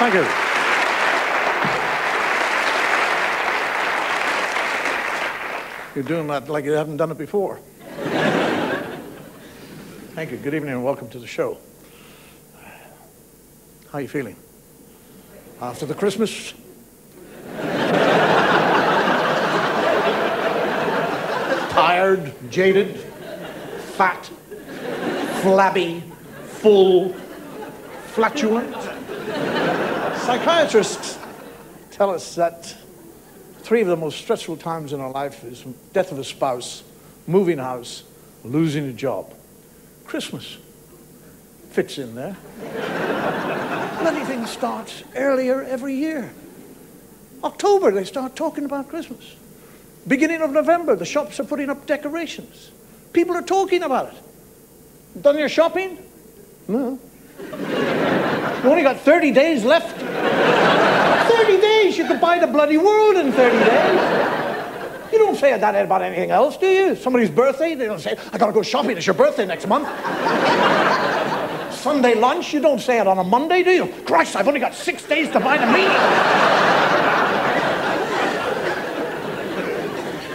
Thank you. You're doing that like you haven't done it before. Thank you. Good evening and welcome to the show. How are you feeling? After the Christmas? Tired, jaded, fat, flabby, full, flatulent? Psychiatrists tell us that 3 of the most stressful times in our life is death of a spouse, moving house, losing a job. Christmas fits in there. Bloody thing starts earlier every year. October, they start talking about Christmas. Beginning of November, the shops are putting up decorations. People are talking about it. Done your shopping? No. You only got 30 days left. 30 days, you could buy the bloody world in 30 days. You don't say that about anything else, do you? Somebody's birthday, they don't say, I gotta go shopping, it's your birthday next month. Sunday lunch, you don't say it on a Monday, do you? Christ, I've only got 6 days to buy the meat.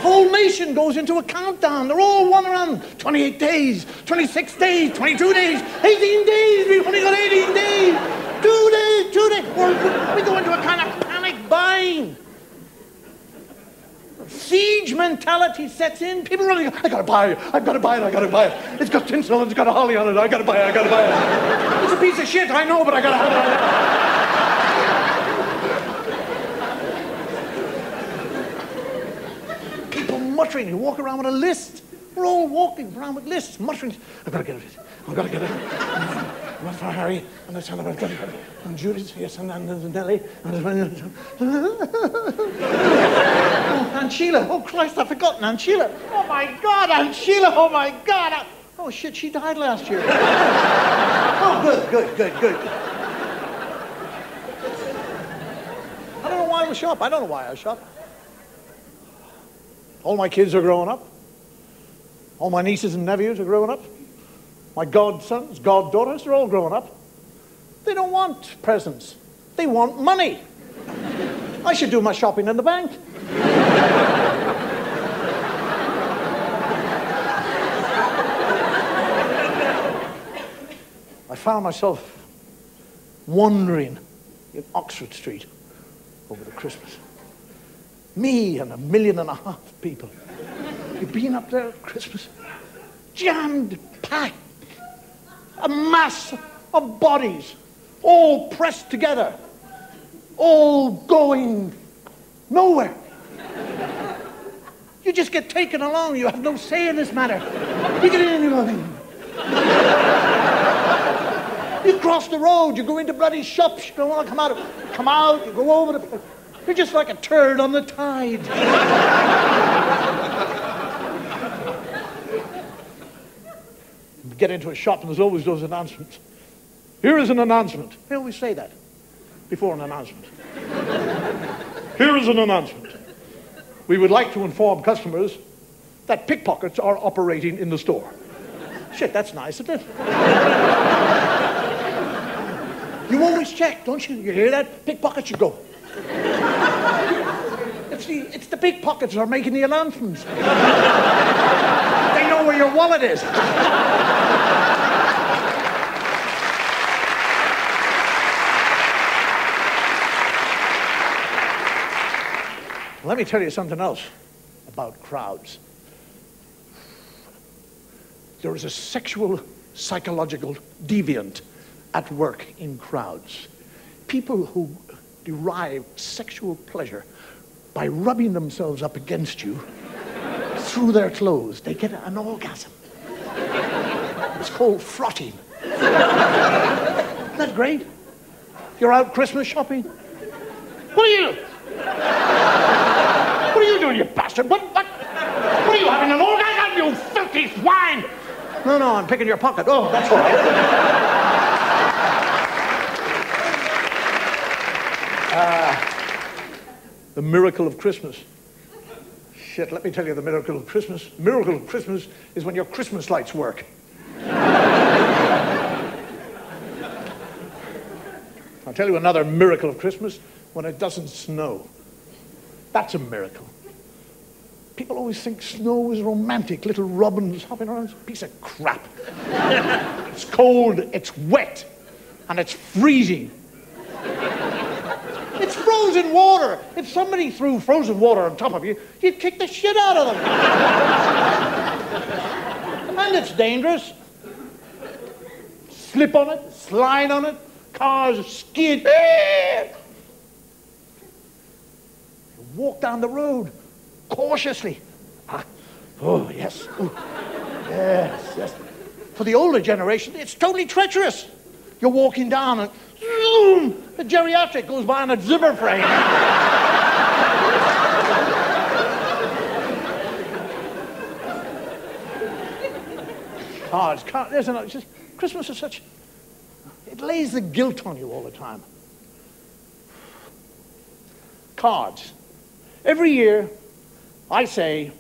Whole nation goes into a countdown. They're all one around 28 days, 26 days, 22 days, 18 days. We've only got 18 days. 2 days, 2 days. We go into a kind of panic buying. Siege mentality sets in. People are running, I gotta buy it, I've gotta buy it, I gotta buy it. It's got tinsel, it's got a holly on it, I gotta buy it, I gotta buy it. It's a piece of shit, I know, but I gotta have it. Muttering, you walk around with a list. We're all walking around with lists, muttering. I've got to get it. I've got to get it. I'm for Harry, and the son of it, and Judy's, yes, and Nelly, and oh, Aunt Sheila. Oh, Christ, I've forgotten Aunt Sheila. Oh, my God, Aunt Sheila. Oh, my God. Oh, shit, she died last year. Oh, good. I don't know why I shop. I don't know why I shop. All my kids are growing up. All my nieces and nephews are growing up. My godsons, goddaughters, they're all growing up. They don't want presents. They want money. I should do my shopping in the bank. I found myself wandering in Oxford Street over the Christmas. Me and 1.5 million people. You've been up there at Christmas? Jammed, packed. A mass of bodies, all pressed together, all going nowhere. You just get taken along. You have no say in this matter. You get in and you cross the road. You go into bloody shops. You don't want to come out. Come out. You go over the... You're just like a turd on the tide. You get into a shop and there's always those announcements. Here is an announcement. They always say that before an announcement. Here is an announcement. We would like to inform customers that pickpockets are operating in the store. Shit, that's nice, isn't it? You always check, don't you? You hear that? Pickpockets, you go. It's the pickpockets that are making the announcements. They know where your wallet is. Let me tell you something else about crowds. There is a sexual, psychological deviant at work in crowds. People who derive sexual pleasure by rubbing themselves up against you through their clothes. They get an orgasm. It's called frotting. Isn't that great? You're out Christmas shopping. What are you? What are you doing, you bastard? What are you having an orgasm, you filthy swine? No, I'm picking your pocket. Oh, that's all right. The miracle of Christmas. Shit, let me tell you the miracle of Christmas. The miracle of Christmas is when your Christmas lights work. I'll tell you another miracle of Christmas, when it doesn't snow. That's a miracle. People always think snow is romantic, little robins hopping around. It's a piece of crap. It's cold, it's wet, and it's freezing. It's frozen water. If somebody threw frozen water on top of you, you'd kick the shit out of them. And it's dangerous. Slip on it, slide on it, cars skid. You walk down the road cautiously. Oh, yes. Ooh. Yes, yes. For the older generation, it's totally treacherous. You're walking down and zoom, the geriatric goes by on a zipper frame. Cards. There's another. Just, Christmas is such. It lays the guilt on you all the time. Cards. Every year, I say,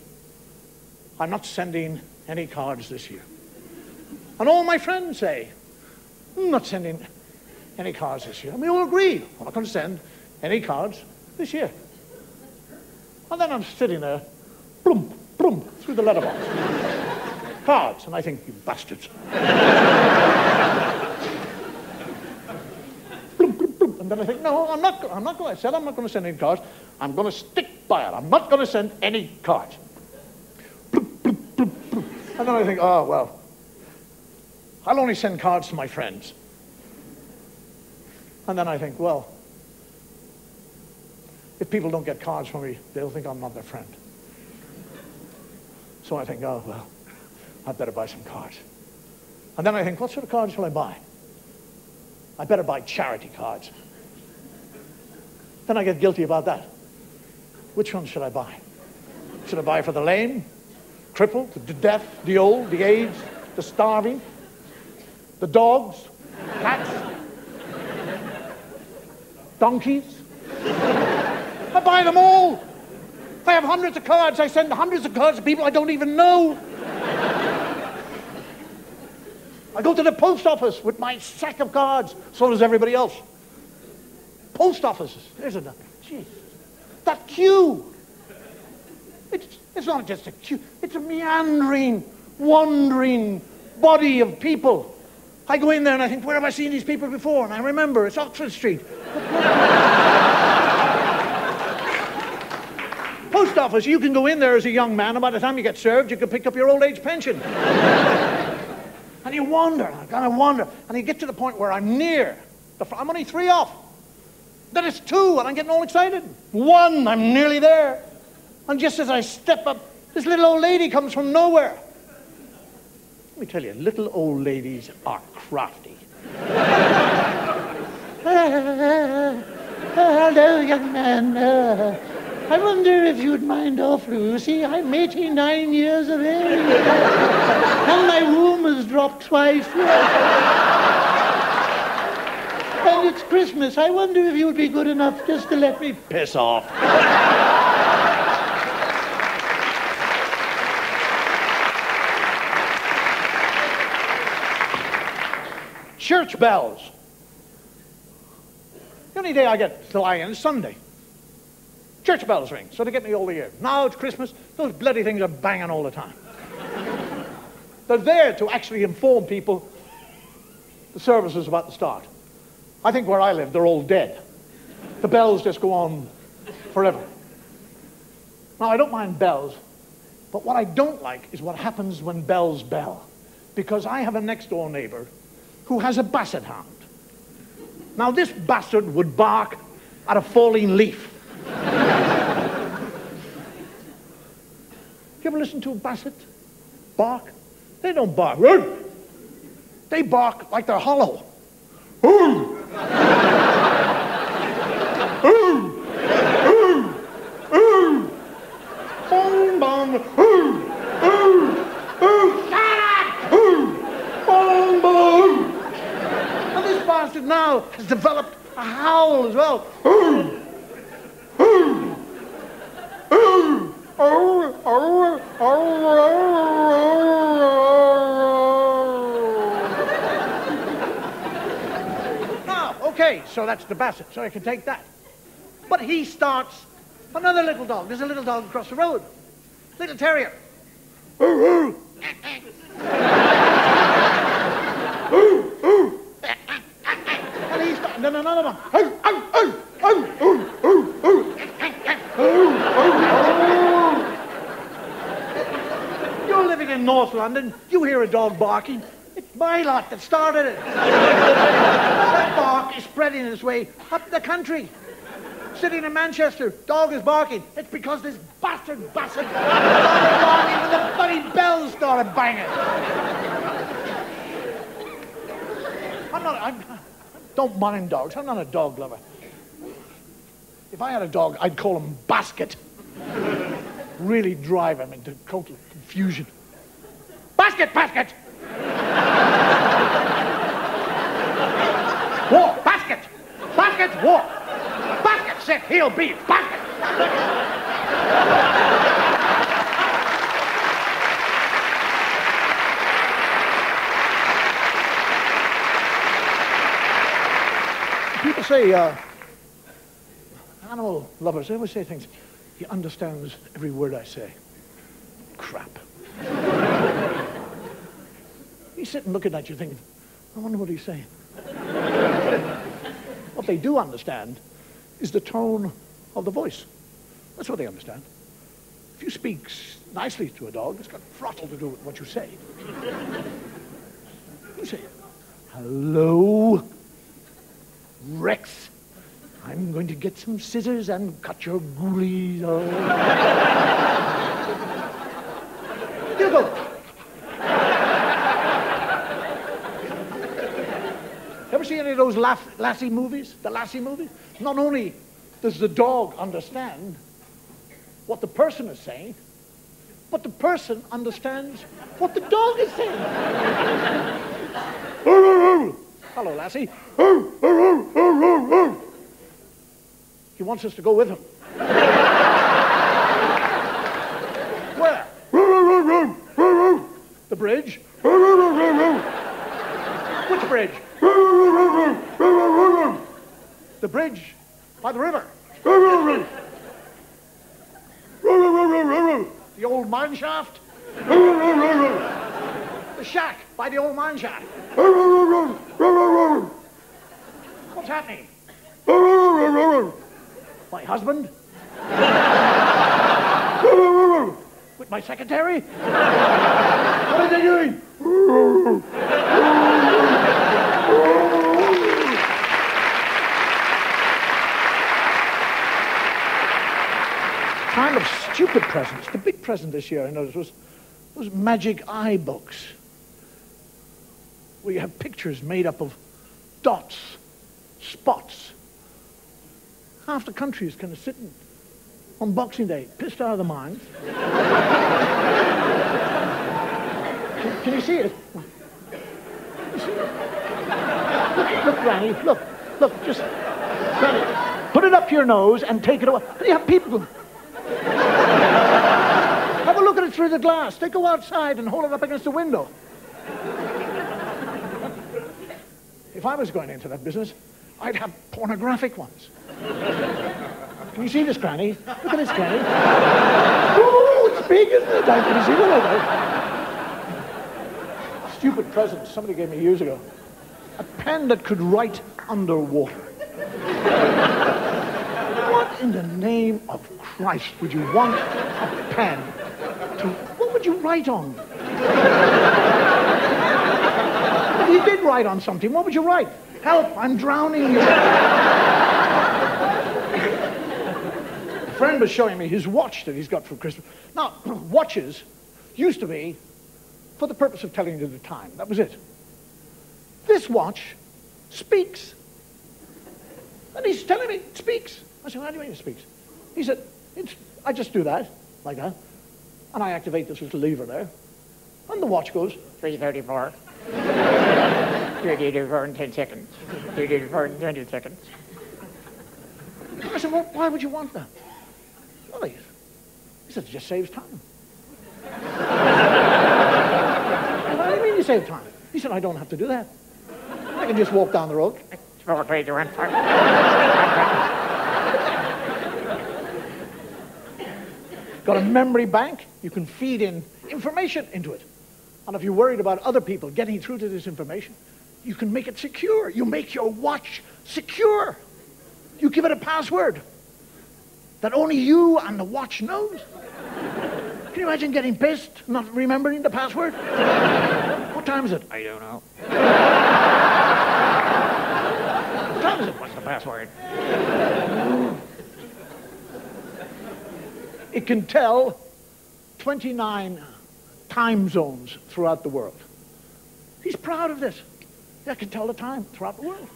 I'm not sending any cards this year. And all my friends say, I'm not sending any cards this year. And we all agree, I'm not going to send any cards this year. And then I'm sitting there, bloom, bloom, through the letterbox. Cards. And I think, you bastards. Bloom, bloom, bloom. And then I think, no, I'm not going to. I said I'm not going to send any cards. I'm going to stick by it. I'm not going to send any cards. Bloom, bloom, bloom, bloom. And then I think, oh, well, I'll only send cards to my friends. And then I think, well, if people don't get cards from me, they'll think I'm not their friend. So I think, oh, well, I'd better buy some cards. And then I think, what sort of cards shall I buy? I better buy charity cards. Then I get guilty about that. Which ones should I buy? Should I buy for the lame, crippled, the deaf, the old, the aged, the starving, the dogs, cats, donkeys? I buy them all. If I have hundreds of cards, I send hundreds of cards to people I don't even know. I go to the post office with my sack of cards. So does everybody else. Post offices. There's another. Jeez. That queue. It's not just a queue. It's a meandering, wandering body of people. I go in there and I think, where have I seen these people before? And I remember, it's Oxford Street. Post office, you can go in there as a young man, and by the time you get served, you can pick up your old age pension. And you wander, I kind of wander, and you get to the point where I'm near. I'm only 3 off. Then it's 2, and I'm getting all excited. 1, I'm nearly there. And just as I step up, this little old lady comes from nowhere. Let me tell you, little old ladies are crafty. Hello, young man. I wonder if you'd mind off, Lucy. I'm 89 years of age. And my womb has dropped twice. And it's Christmas. I wonder if you'd be good enough just to let me piss off. Church bells. The only day I get to lie in is Sunday. Church bells ring, so they get me all the year. Now it's Christmas, those bloody things are banging all the time. They're there to actually inform people the service is about to start. I think where I live, they're all dead. The bells just go on forever. Now, I don't mind bells, but what I don't like is what happens when bells bell. Because I have a next-door neighbor who has a basset hound. Now, this bastard would bark at a falling leaf. You ever listen to a basset bark? They don't bark. They bark like they're hollow. Bong, bong, bong, bong. And this bastard now has developed a howl as well. Now, okay, Okay, so that's the Basset, so I can take that. But he starts another little dog. There's a little dog across the road. Little terrier. And he's and then another one. You're living in North London, you hear a dog barking. It's my lot that started it. That bark is spreading its way up the country. Sitting in Manchester, dog is barking. It's because this bastard Basset started barking when the bloody bells started banging. I don't mind dogs. I'm not a dog lover. If I had a dog, I'd call him Basket. Really drive him into total confusion. Basket, Basket! Walk, Basket! Basket, walk! Basket, sit, heel, beef, Basket! People say, animal lovers, they always say things, he understands every word I say. Crap. He's sitting looking at you thinking, I wonder what he's saying. What they do understand is the tone of the voice. That's what they understand. If you speak nicely to a dog, it's got throttle to do with what you say. You say, hello, Rex. I'm going to get some scissors and cut your ghoulies off. You go. Ever see any of those Lassie movies? The Lassie movies? Not only does the dog understand what the person is saying, but the person understands what the dog is saying. Hello, Lassie. He wants us to go with him. Where? The bridge? Which bridge? The bridge by the river. The old mine shaft. The shack by the old mine shaft. What's happening? My husband? With my secretary? What are they doing? Kind of stupid presents. The big present this year, I noticed, was those magic eye books, where you have pictures made up of dots, spots. Half the country is kind of sitting on Boxing Day, pissed out of their minds. Can you see it? You see it? Look, Granny, look, just, Granny, put it up to your nose and take it away. And you have people. Have a look at it through the glass. They go outside and hold it up against the window. If I was going into that business, I'd have pornographic ones. Can you see this, Granny? Look at this, Granny. Oh, it's big, isn't it? Can you see that? Stupid present somebody gave me years ago. A pen that could write underwater. What in the name of Christ would you want a pen to... What would you write on? If you did write on something, what would you write? Help, I'm drowning you. A friend was showing me his watch that he's got for Christmas. Now, watches used to be for the purpose of telling you the time. That was it. This watch speaks. And he's telling me it speaks. I said, how do you mean it speaks? He said, I just do that, like that, and I activate this little lever there, and the watch goes 3:34. 3:34 in 10 seconds. 3:34 in 20 seconds. I said, well, why would you want that? Well, he said, it just saves time. What do you mean you save time? He said, I don't have to do that. I can just walk down the road. Got a memory bank, you can feed in information into it. And if you're worried about other people getting through to this information, you can make it secure. You make your watch secure. You give it a password that only you and the watch knows. Can you imagine getting pissed, not remembering the password? What time is it? I don't know. What time is it? What's the password? It can tell 29 time zones throughout the world. He's proud of this. I can tell the time throughout the world.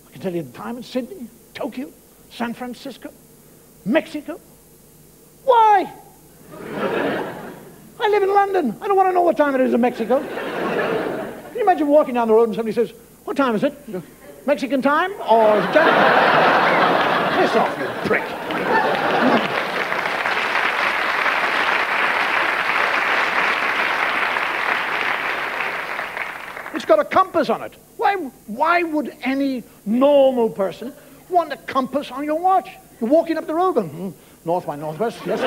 I can tell you the time in Sydney, Tokyo, San Francisco, Mexico. Why? I live in London. I don't want to know what time it is in Mexico. Can you imagine walking down the road and somebody says, what time is it? Mexican time or is it Japanese? Piss off, you prick. It's got a compass on it. Why would any normal person want a compass on your watch? You're walking up the road going, north by northwest, yes.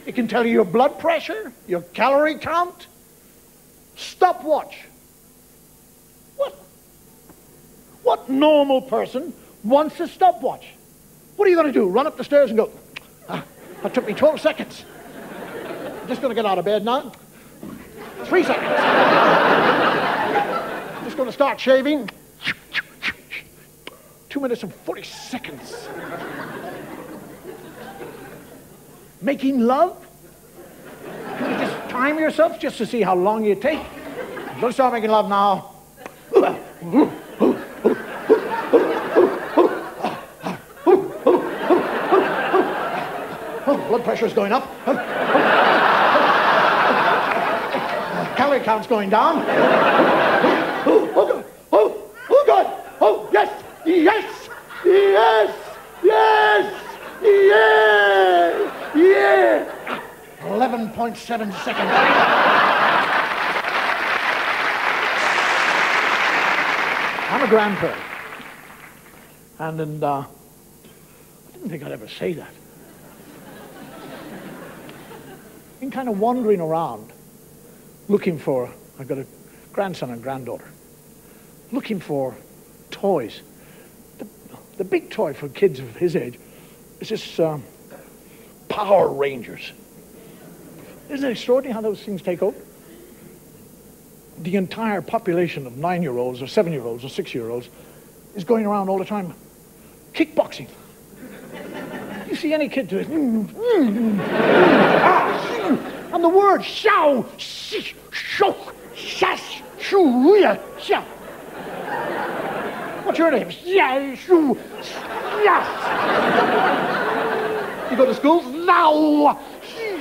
It can tell you your blood pressure, your calorie count. Stopwatch. What normal person wants a stopwatch? What are you going to do? Run up the stairs and go, that took me 12 seconds. I'm just going to get out of bed now. 3 seconds. Just going to start shaving. 2 minutes and 40 seconds. Making love? Can you just time yourself just to see how long you take? Don't start making love now. Blood pressure's going up. Calorie count's going down. Oh, God. Oh, yes. Yes. Yes. Yes. Yes. Yeah. 11.7 seconds. I'm a grandparent. And I didn't think I'd ever say that. Been kind of wandering around looking for, I've got a grandson and granddaughter, looking for toys. The big toy for kids of his age is this Power Rangers. Isn't it extraordinary how those things take over? The entire population of 9-year-olds or 7-year-olds or 6-year-olds is going around all the time kickboxing. You see any kid do it? And the word shao, shi, shou, shash, shu, ya, sha. What's your name? Ya, shu, yes. You go to school? Now,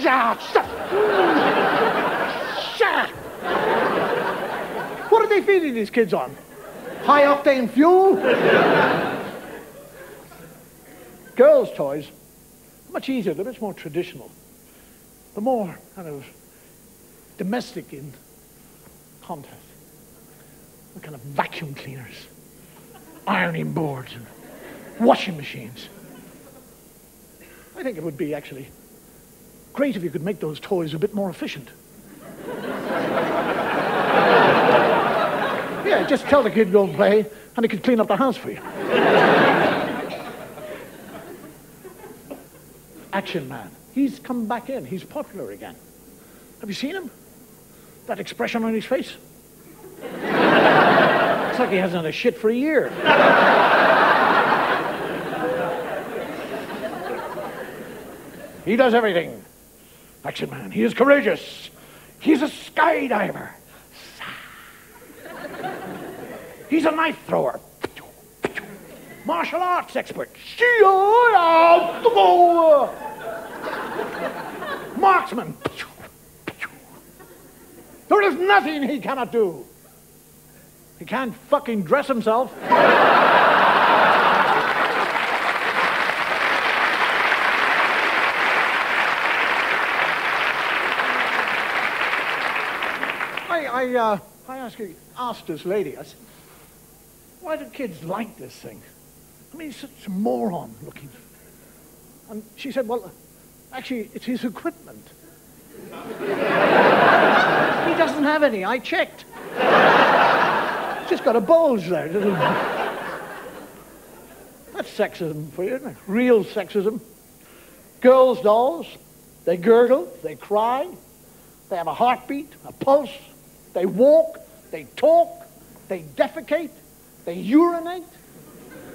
ya, sha, sha. What are they feeding these kids on? High octane fuel? Girls' toys, much easier, they're much more traditional. They're more kind of domestic in content. They're kind of vacuum cleaners, ironing boards, and washing machines. I think it would be actually great if you could make those toys a bit more efficient. Yeah, just tell the kid to go and play, and he could clean up the house for you. Action Man. He's come back in. He's popular again. Have you seen him? That expression on his face? It's like he hasn't had a shit for a year. He does everything. Action Man. He is courageous. He's a skydiver. He's a knife thrower. Martial arts expert. Marksman. There is nothing he cannot do. He can't fucking dress himself. I asked this lady, I said, why do kids like this thing? I mean, he's such a moron looking. And she said, well, actually, it's his equipment. He doesn't have any. I checked. He's just got a bulge there. That's sexism for you, isn't it? Real sexism. Girls' dolls, they gurgle, they cry, they have a heartbeat, a pulse, they walk, they talk, they defecate, they urinate.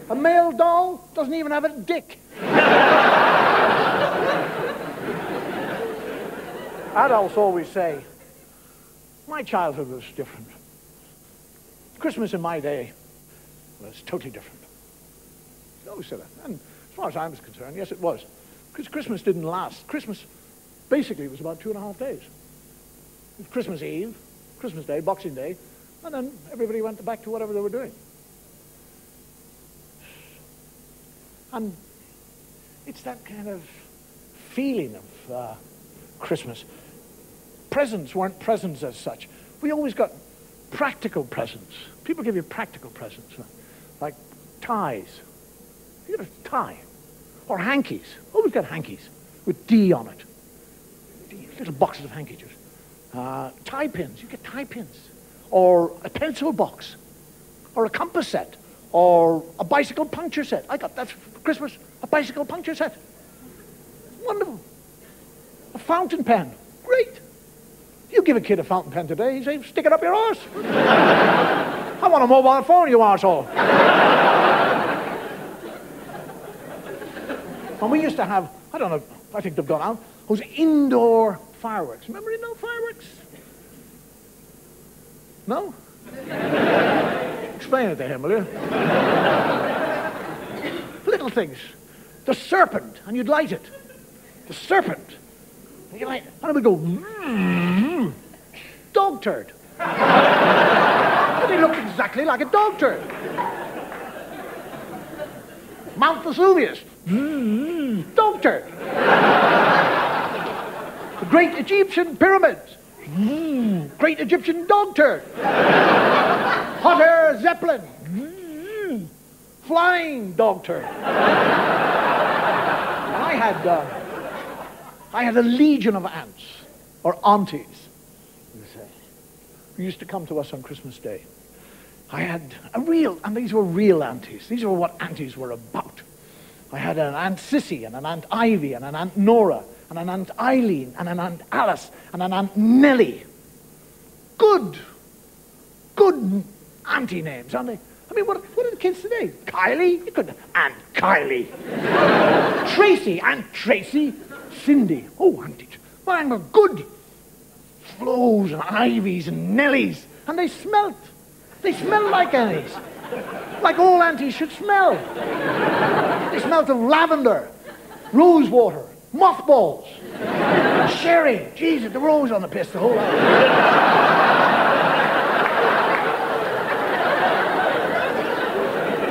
A male doll doesn't even have a dick. Adults always say, my childhood was different. Christmas in my day was totally different. They always say that. And as far as I was concerned, yes, it was. Because Christmas didn't last. Christmas basically was about 2.5 days. It was Christmas Eve, Christmas Day, Boxing Day, and then everybody went back to whatever they were doing. And it's that kind of feeling of Christmas. Presents weren't presents as such. We always got practical presents. People give you practical presents, like ties. You get a tie. Or hankies. Always got hankies with D on it. Little boxes of handkerchiefs. Tie pins. You get tie pins. Or a pencil box. Or a compass set. Or a bicycle puncture set. I got that for Christmas. A bicycle puncture set. Wonderful. A fountain pen. Great. You give a kid a fountain pen today, he'd say, stick it up your arse. I want a mobile phone, you arsehole. And we used to have, I don't know, I think they've gone out, those indoor fireworks. Remember indoor fireworks? No? Explain it to him, will you? Little things. The serpent, and you'd light it. The serpent. And you light it, and it would go, dog turd. They looked exactly like a dog turd. Mount Vesuvius. Dog turd. The Great Egyptian Pyramids. Great Egyptian dog turd. Hot air Zeppelin. Flying dog turd. And I had a legion of aunts, or aunties, you say, who used to come to us on Christmas Day. I had a real, and these were real aunties. These were what aunties were about. I had an Aunt Sissy, and an Aunt Ivy, and an Aunt Nora, and an Aunt Eileen, and an Aunt Alice, and an Aunt Nellie. Good auntie names, aren't they? I mean, what are the kids today? Kylie? You couldn't. Aunt Kylie. Tracy. Aunt Tracy. Cindy. Oh, auntie. Well, I'm a good Flo's and Ivies and Nellies. And they smelled like aunties. Like all aunties should smell. They smelled of lavender, rose water, mothballs, sherry. Jesus, the rose on the piss, the whole lot.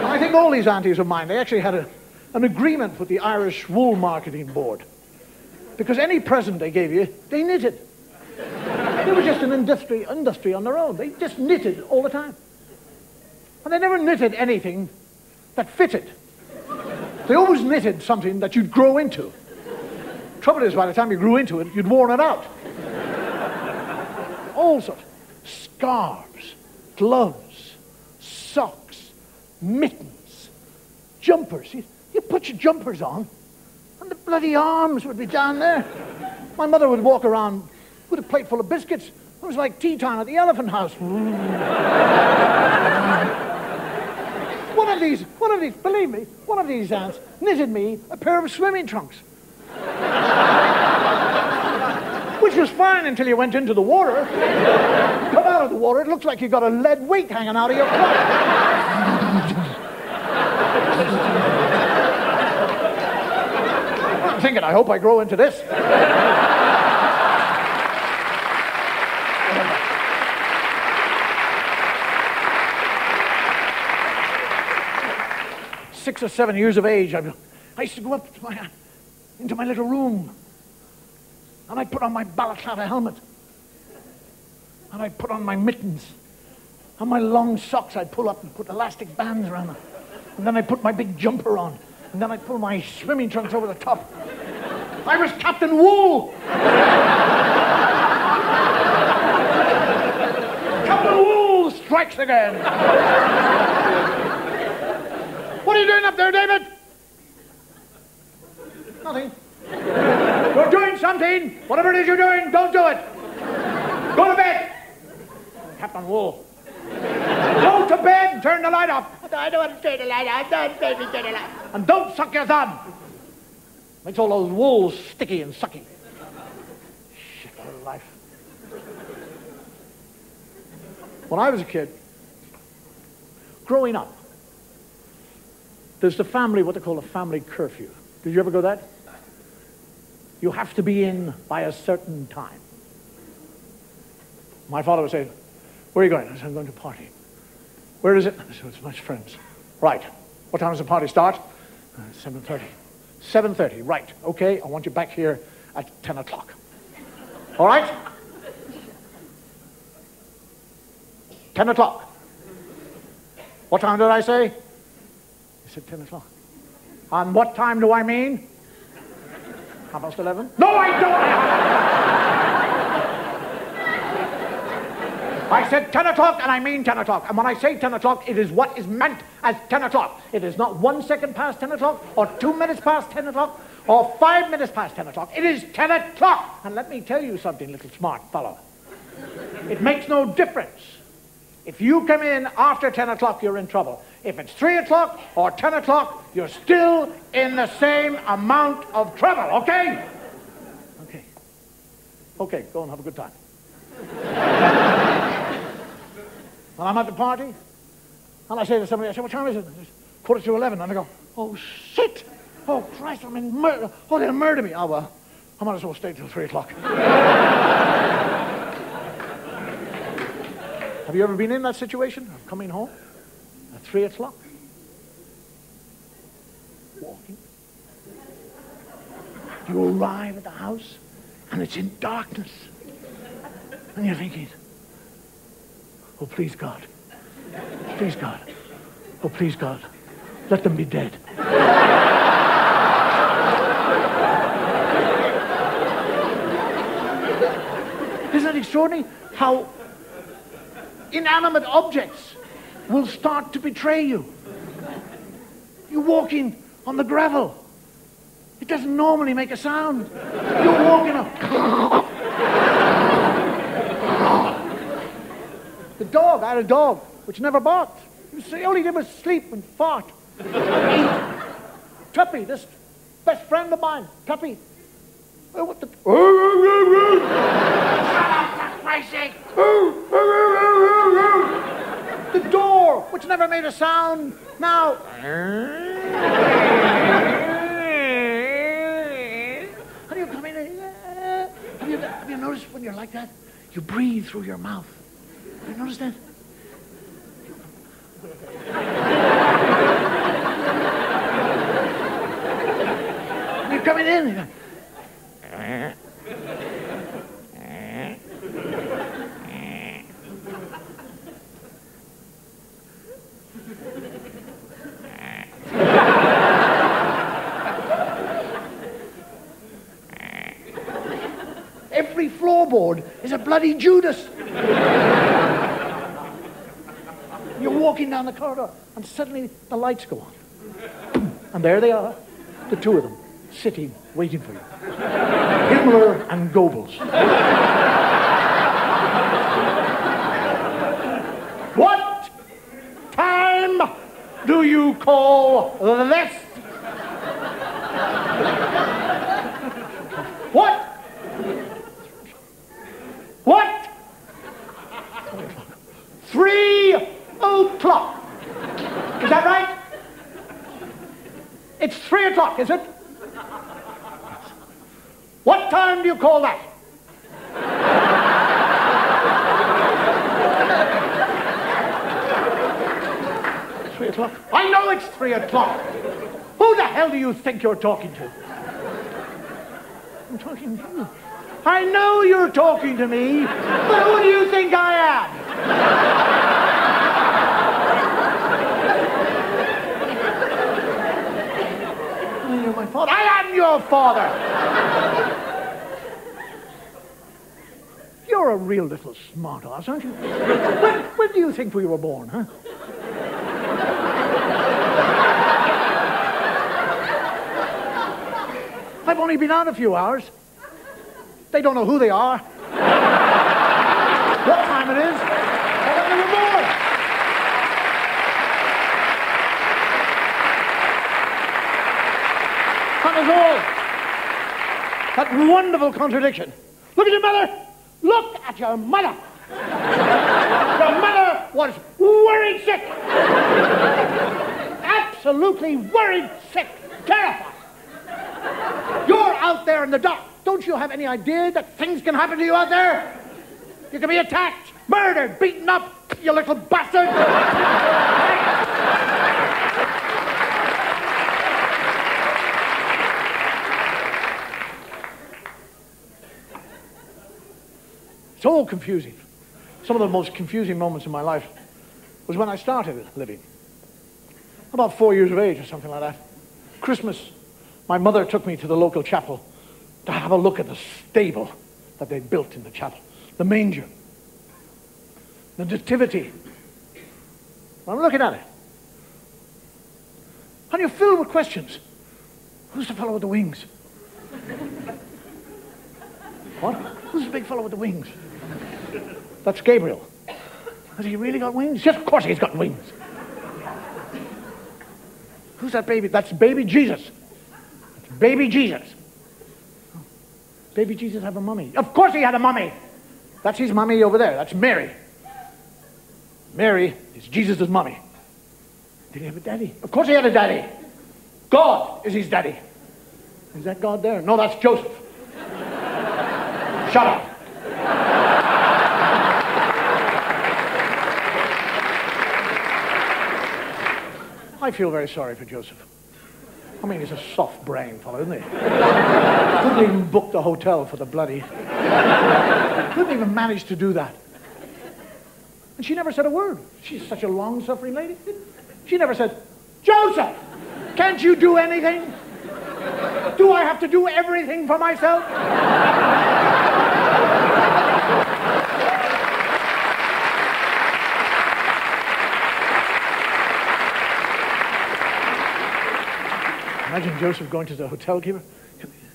I think all these aunties of mine, they actually had an agreement with the Irish Wool Marketing Board. Because any present they gave you, they knitted. They were just an industry on their own. They just knitted all the time. And they never knitted anything that fitted. They always knitted something that you'd grow into. Trouble is, by the time you grew into it, you'd worn it out. All sorts. Scarves, gloves, socks, mittens, jumpers. You put your jumpers on, and the bloody arms would be down there. My mother would walk around with a plate full of biscuits. It was like tea time at the Elephant House. One of these, believe me, one of these aunts knitted me a pair of swimming trunks. Which was fine until you went into the water. Come out of the water, it looks like you got a lead weight hanging out of your cloak. I'm thinking, I hope I grow into this. 6 or 7 years of age, I used to go up to into my little room, and I'd put on my balaclava helmet, and I'd put on my mittens, On my long socks, I'd pull up and put elastic bands around them. And then I'd put my big jumper on. And then I'd pull my swimming trunks over the top. I was Captain Wool! Captain Wool strikes again! What are you doing up there, David? Nothing. You're doing something! Whatever it is you're doing, don't do it! Go to bed! Captain Wool. Go to bed and turn the light off. I don't want to turn the light off. Don't make me turn the light off. And don't suck your thumb. Makes all those wools sticky and sucky. Shit of life. When I was a kid, growing up, there's the family, what they call a family curfew. Did you ever go that? You have to be in by a certain time. My father would say, where are you going? I said, I'm going to a party. Where is it? I said, it's my friends. Right. What time does the party start? 7:30. 7:30, right. Okay, I want you back here at 10 o'clock. All right? 10 o'clock. What time did I say? He said 10 o'clock. And what time do I mean? 11:30? No, I don't! I said 10 o'clock, and I mean 10 o'clock. And when I say 10 o'clock, it is what is meant as 10 o'clock. It is not 1 second past 10 o'clock, or 2 minutes past 10 o'clock, or 5 minutes past 10 o'clock. It is 10 o'clock. And let me tell you something, little smart fellow. It makes no difference. If you come in after 10 o'clock, you're in trouble. If it's 3 o'clock or 10 o'clock, you're still in the same amount of trouble, okay? Okay. Okay, go and have a good time. And I'm at the party, and I say to somebody, I say, what time is it? It's 11:15, and I go, oh, shit! Oh, Christ, I'm in murder. Oh, they'll murder me. Oh, well, I might as well stay till 3 o'clock. Have you ever been in that situation of coming home at 3 o'clock? Walking. You arrive at the house, and it's in darkness. And you're thinking, oh, please, God. Please, God. Oh, please, God. Let them be dead. Isn't it extraordinary how inanimate objects will start to betray you? You're walking on the gravel. It doesn't normally make a sound. You're walking up. The dog, I had a dog which never barked. All he did was sleep and fart. Eat. Tuppy, this best friend of mine, Tuppy. Oh, what the... Shut up, for Christ's sake! The door, which never made a sound, now... How do you come in? Have you noticed when you're like that? You breathe through your mouth. Have you noticed that? You're coming in. Every floorboard is a bloody Judas. You're walking down the corridor, and suddenly the lights go on. And there they are, the two of them, sitting, waiting for you. Himmler and Goebbels. What time do you call this? What? What? 3 o'clock. Is that right? It's 3 o'clock, is it? What time do you call that? 3 o'clock? I know it's 3 o'clock. Who the hell do you think you're talking to? I'm talking to you. I know you're talking to me, but who do you think I am? your father. You're a real little smart-ass, aren't you? When do you think we were born, huh? I've only been out a few hours. They don't know who they are, what time it is, or when they were born. That is all. That wonderful contradiction. Look at your mother. Look at your mother. Your mother was worried sick. Absolutely worried sick. Terrified. You're out there in the dark. Don't you have any idea that things can happen to you out there? You can be attacked, murdered, beaten up, you little bastard. It's all confusing. Some of the most confusing moments in my life was when I started living. About 4 years of age or something like that. Christmas, my mother took me to the local chapel to have a look at the stable that they'd built in the chapel. The manger. The nativity. I'm looking at it. And you're filled with questions. Who's the fellow with the wings? What? Who's the big fellow with the wings? That's Gabriel. Has he really got wings? Yes, of course he's got wings. Who's that baby? That's baby Jesus. That's baby Jesus. Baby Jesus have a mummy. Of course he had a mummy. That's his mummy over there. That's Mary. Mary is Jesus' mummy. Did he have a daddy? Of course he had a daddy. God is his daddy. Is that God there? No, that's Joseph. Shut up. I feel very sorry for Joseph. I mean, he's a soft brain fellow, isn't he? Couldn't even book the hotel for the bloody... Couldn't even manage to do that. And she never said a word. She's such a long-suffering lady. She never said, Joseph, can't you do anything? Do I have to do everything for myself? Imagine Joseph going to the hotel keeper.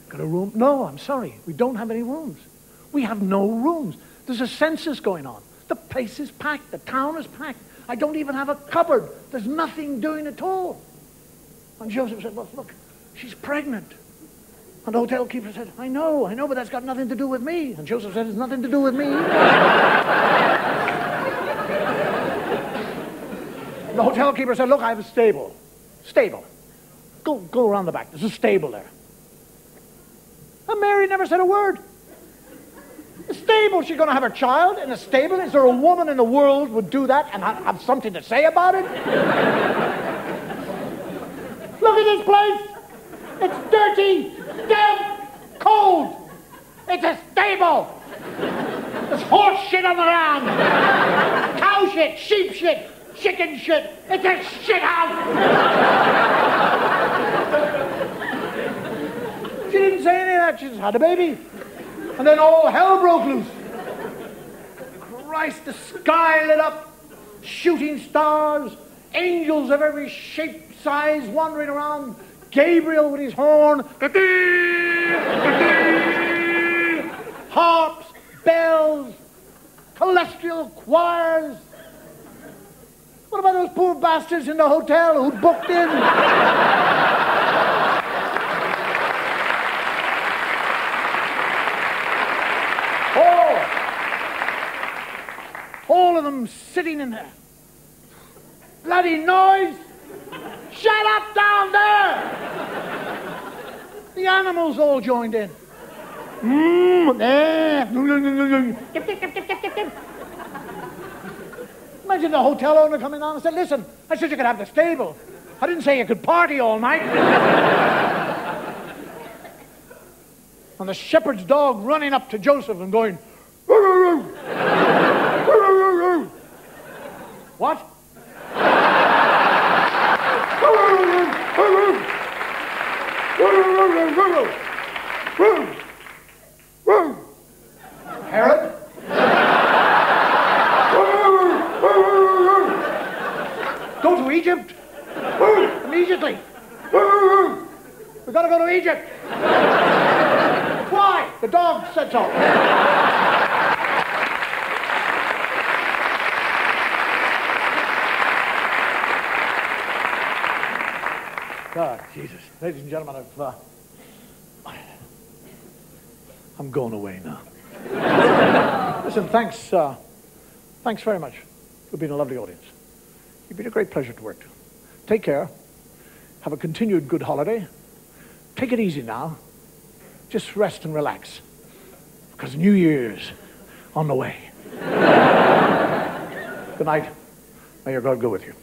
Got a room? No, I'm sorry. We don't have any rooms. We have no rooms. There's a census going on. The place is packed. The town is packed. I don't even have a cupboard. There's nothing doing at all. And Joseph said, well, look, she's pregnant. And the hotel keeper said, I know, but that's got nothing to do with me. And Joseph said, it's nothing to do with me. The hotel keeper said, look, I have a stable. Stable. Go around the back. There's a stable there. And Mary never said a word. A stable. She's going to have her child in a stable. Is there a woman in the world would do that and have something to say about it? Look at this place. It's dirty, damp, cold. It's a stable. There's horse shit on the ground. Cow shit, sheep shit, chicken shit. It's a shit house. She didn't say any of that. She just had a baby. And then all hell broke loose. Christ, the sky lit up. Shooting stars. Angels of every shape, size, wandering around. Gabriel with his horn. Harps, bells, celestial choirs. What about those poor bastards in the hotel who booked in? All of them sitting in there. Bloody noise! Shut up down there! The animals all joined in. Imagine the hotel owner coming on and said, listen, I said you could have the stable. I didn't say you could party all night. And the shepherd's dog running up to Joseph and going, what? Egypt. Immediately. We've got to go to Egypt. Why? The dog said so. God, Jesus. Ladies and gentlemen, I'm going away now. Listen, thanks very much for being a lovely audience. You've been a great pleasure to work to. Take care. Have a continued good holiday. Take it easy now. Just rest and relax. Because New Year's on the way. Good night. May your God go with you.